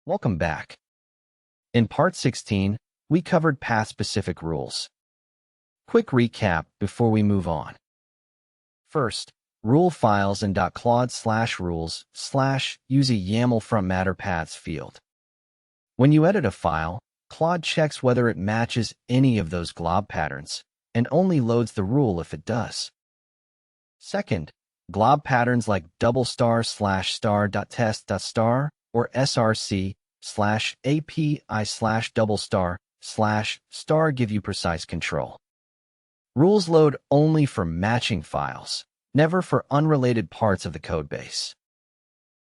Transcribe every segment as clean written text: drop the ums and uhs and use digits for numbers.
Welcome back. In Part 16, we covered path-specific rules. Quick recap before we move on. First, rule files and .claude/rules/ use a YAML from matter paths field. When you edit a file, Claude checks whether it matches any of those glob patterns and only loads the rule if it does. Second, glob patterns like $****test.star or src/api/$***** give you precise control. Rules load only for matching files, never for unrelated parts of the codebase.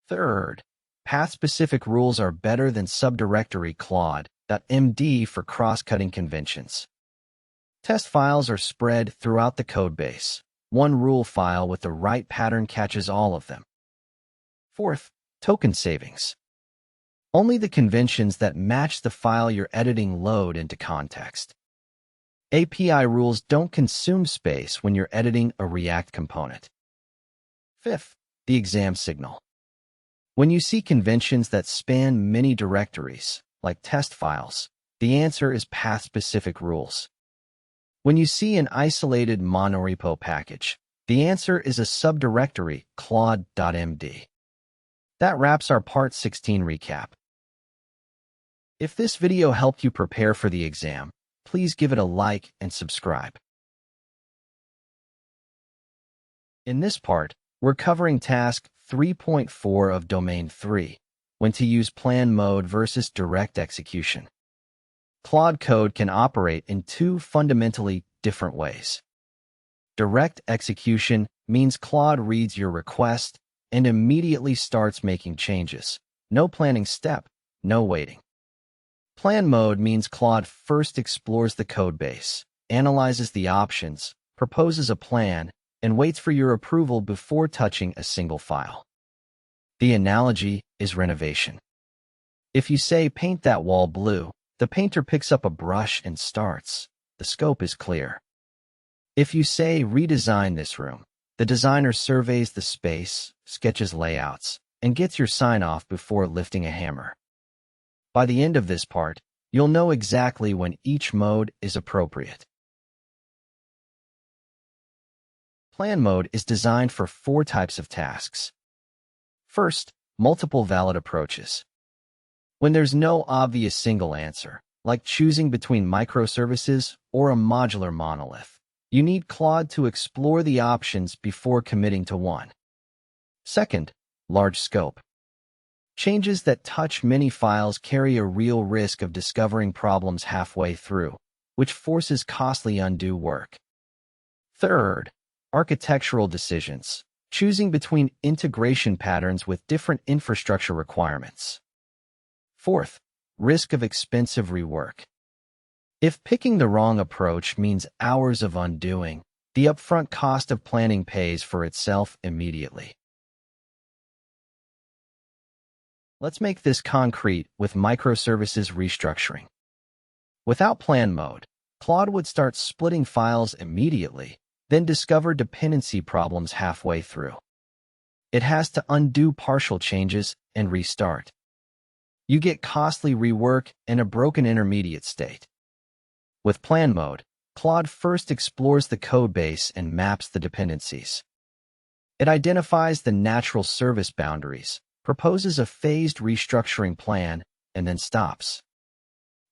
Third, path-specific rules are better than subdirectory Claude.md for cross-cutting conventions. Test files are spread throughout the codebase. One rule file with the right pattern catches all of them. Fourth, token savings. Only the conventions that match the file you're editing load into context. API rules don't consume space when you're editing a React component. Fifth, the exam signal. When you see conventions that span many directories, like test files, the answer is path-specific rules. When you see an isolated monorepo package, the answer is a subdirectory Claude.md. That wraps our Part 16 recap. If this video helped you prepare for the exam, please give it a like and subscribe. In this part, we're covering Task 3.4 of Domain 3, when to use plan mode versus direct execution. Claude Code can operate in two fundamentally different ways. Direct execution means Claude reads your request and immediately starts making changes. No planning step, no waiting. Plan mode means Claude first explores the codebase, analyzes the options, proposes a plan, and waits for your approval before touching a single file. The analogy is renovation. If you say, "Paint that wall blue," the painter picks up a brush and starts. The scope is clear. If you say, "Redesign this room," the designer surveys the space, sketches layouts, and gets your sign-off before lifting a hammer. By the end of this part, you'll know exactly when each mode is appropriate. Plan mode is designed for 4 types of tasks. First, multiple valid approaches. When there's no obvious single answer, like choosing between microservices or a modular monolith, you need Claude to explore the options before committing to one. Second, large scope. Changes that touch many files carry a real risk of discovering problems halfway through, which forces costly undo work. Third, architectural decisions, choosing between integration patterns with different infrastructure requirements. Fourth, risk of expensive rework. If picking the wrong approach means hours of undoing, the upfront cost of planning pays for itself immediately. Let's make this concrete with microservices restructuring. Without plan mode, Claude would start splitting files immediately, then discover dependency problems halfway through. It has to undo partial changes and restart. You get costly rework and a broken intermediate state. With plan mode, Claude first explores the codebase and maps the dependencies. It identifies the natural service boundaries, proposes a phased restructuring plan, and then stops.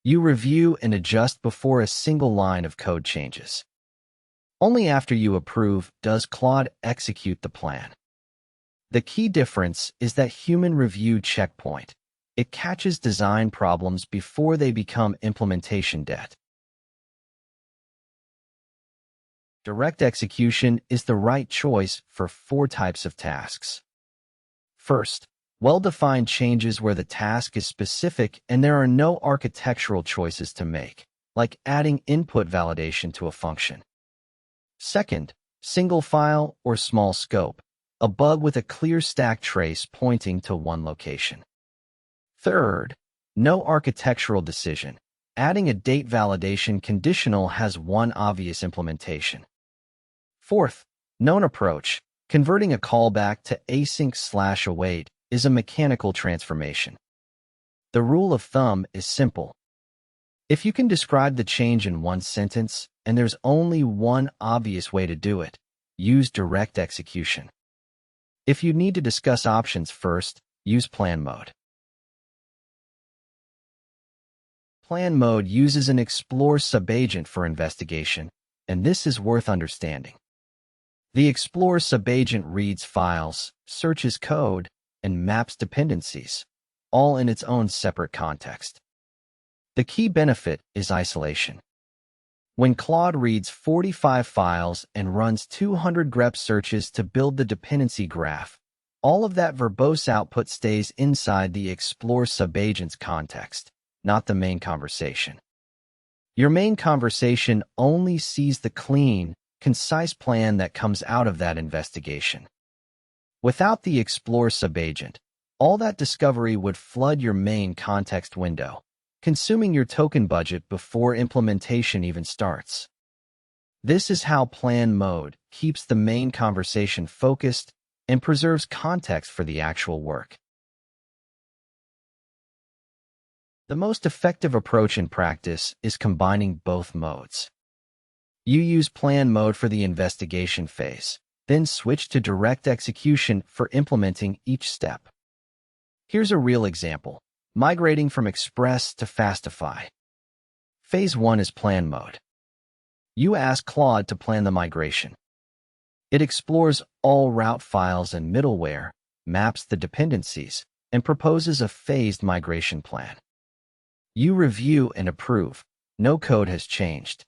You review and adjust before a single line of code changes. Only after you approve does Claude execute the plan. The key difference is that human review checkpoint. It catches design problems before they become implementation debt. Direct execution is the right choice for 4 types of tasks. First, well-defined changes where the task is specific and there are no architectural choices to make, like adding input validation to a function. Second, single file or small scope, a bug with a clear stack trace pointing to one location. Third, no architectural decision. Adding a date validation conditional has one obvious implementation. Fourth, known approach. Converting a callback to async/await is a mechanical transformation. The rule of thumb is simple. If you can describe the change in one sentence, and there's only one obvious way to do it, use direct execution. If you need to discuss options first, use plan mode. Plan mode uses an Explore Subagent for investigation, and this is worth understanding. The Explore Subagent reads files, searches code, and maps dependencies, all in its own separate context. The key benefit is isolation. When Claude reads 45 files and runs 200 grep searches to build the dependency graph, all of that verbose output stays inside the Explore Subagent's context, not the main conversation. Your main conversation only sees the clean, concise plan that comes out of that investigation. Without the Explore Subagent, all that discovery would flood your main context window, consuming your token budget before implementation even starts. This is how plan mode keeps the main conversation focused and preserves context for the actual work. The most effective approach in practice is combining both modes. You use plan mode for the investigation phase, then switch to direct execution for implementing each step. Here's a real example. Migrating from Express to Fastify. Phase 1 is plan mode. You ask Claude to plan the migration. It explores all route files and middleware, maps the dependencies, and proposes a phased migration plan. You review and approve. No code has changed.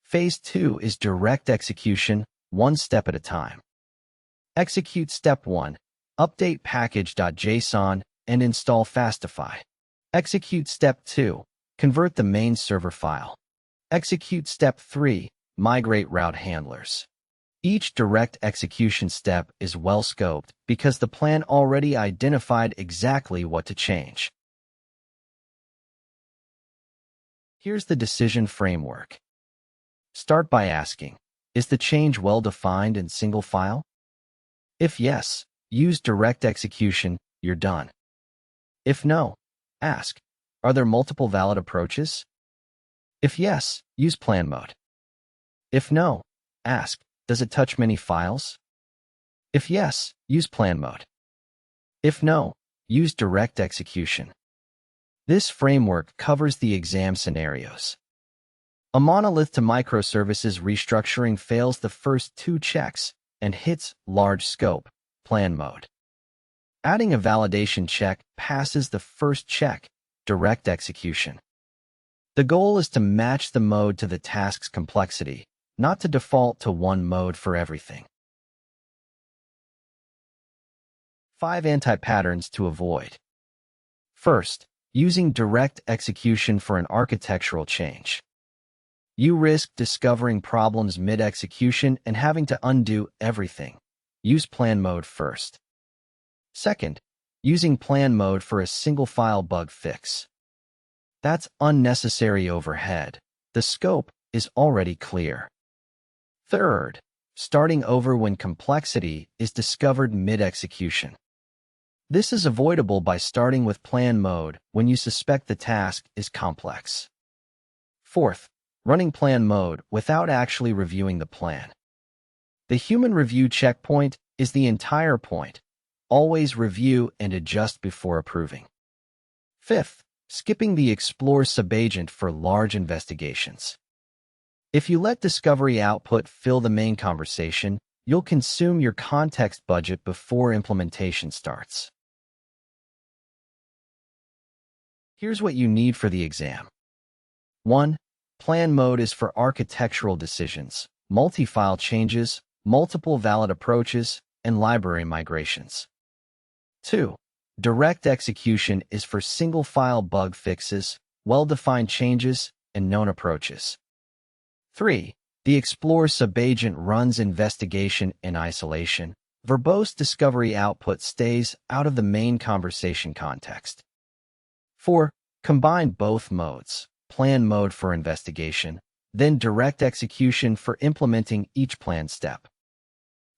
Phase 2 is direct execution, one step at a time. Execute step 1, update package.json, and install Fastify. Execute step 2, convert the main server file. Execute step 3, migrate route handlers. Each direct execution step is well scoped because the plan already identified exactly what to change. Here's the decision framework. Start by asking, is the change well defined in single file? If yes, use direct execution, you're done. If no, ask, are there multiple valid approaches? If yes, use plan mode. If no, ask, does it touch many files? If yes, use plan mode. If no, use direct execution. This framework covers the exam scenarios. A monolith to microservices restructuring fails the first 2 checks and hits large scope, plan mode. Adding a validation check passes the first check, direct execution. The goal is to match the mode to the task's complexity, not to default to one mode for everything. 5 anti-patterns to avoid. First, using direct execution for an architectural change. You risk discovering problems mid-execution and having to undo everything. Use plan mode first. Second, using plan mode for a single file bug fix. That's unnecessary overhead. The scope is already clear. Third, starting over when complexity is discovered mid-execution. This is avoidable by starting with plan mode when you suspect the task is complex. Fourth, running plan mode without actually reviewing the plan. The human review checkpoint is the entire point. Always review and adjust before approving. Fifth, skipping the Explore Subagent for large investigations. If you let discovery output fill the main conversation, you'll consume your context budget before implementation starts. Here's what you need for the exam. 1. Plan mode is for architectural decisions, multi-file changes, multiple valid approaches, and library migrations. 2. Direct execution is for single-file bug fixes, well-defined changes, and known approaches. 3. The Explore Subagent runs investigation in isolation. Verbose discovery output stays out of the main conversation context. 4. Combine both modes, plan mode for investigation, then direct execution for implementing each plan step.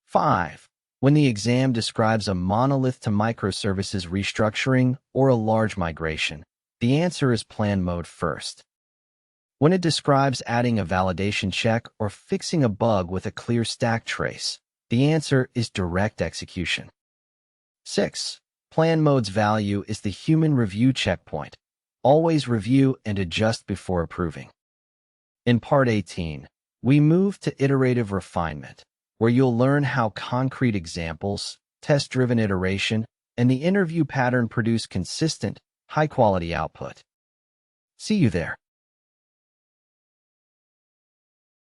5. When the exam describes a monolith to microservices restructuring or a large migration, the answer is plan mode first. When it describes adding a validation check or fixing a bug with a clear stack trace, the answer is direct execution. 6. Plan mode's value is the human review checkpoint. Always review and adjust before approving. In Part 18, we move to iterative refinement, where you'll learn how concrete examples, test-driven iteration, and the interview pattern produce consistent, high-quality output. See you there.